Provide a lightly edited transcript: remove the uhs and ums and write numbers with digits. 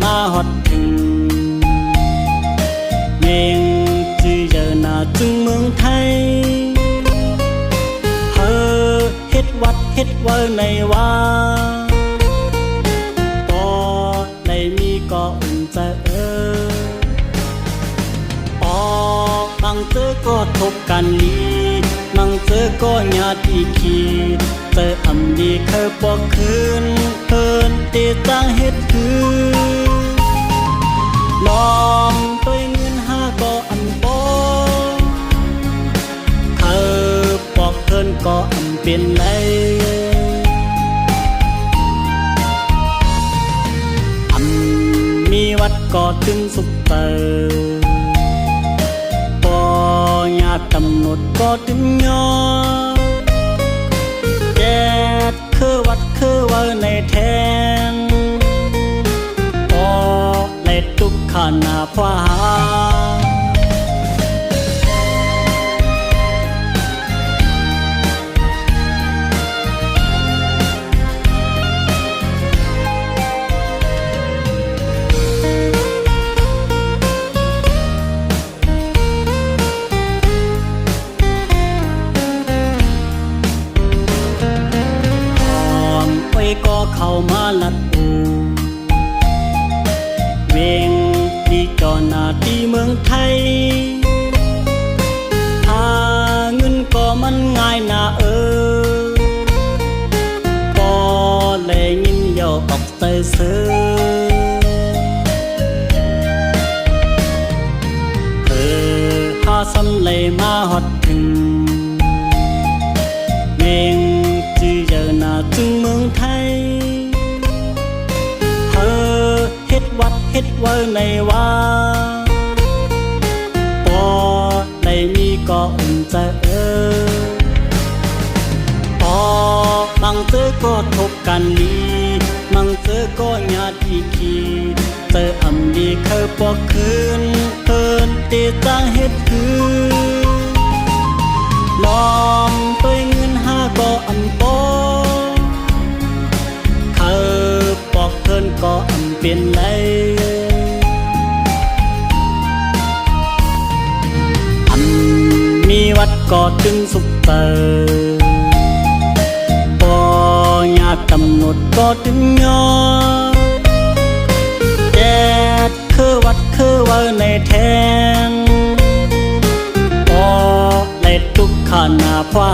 มาฮอดถึงเมงจื้อเยอะนาจึงเมืองไทยเฮอเฮ็ดวัดเฮ็ดเวอร์ในว่าปอได้มีก็อุ่นใจปอบางเจอก็ทบกันลีบางเจอก็ญาติขีเจออำดีเคยปอกคืนเพิ่นตีตั้งเฮ็ดคือลองตัวเงินหาก็อำปอเคยปอกเพิ่นก็อำเป็นไรอำมีวัดก็ถึงสุขเตอปอญาติกำหนดก็ถึงยอแกดคือวัดคือเวอร์ในแทนปอในทุกขณะพวาก็เข้ามาลัดอูเวงที่จอหน้าที่เมืองไทยหาเงินก็มันง่ายนะก็เลยยินยอออกใจเสือหาซ้ำเลยมาฮอดถึงเวงจื้อเยอะนาจึงเมืองไทยเฮอเฮ็ดวัดเฮ็ดเวอร์ในว่าปอได้มีก็อุ่นใจปอบางเจอก็ทบกันลีบางเจอก็ญาติขีเจออำดีเคยปอกคืนเพิ่นตีตั้งเฮ็ดคือลองตัวเงินหาก็อำปอเคยปอกเพิ่นก็อำเป็นไรอำมีวัดก็ถึงสุขเตอปอญาติกำหนดก็ถึงยอแกดคือวัดคือเวอร์ในแทนปอในทุกขณะพวา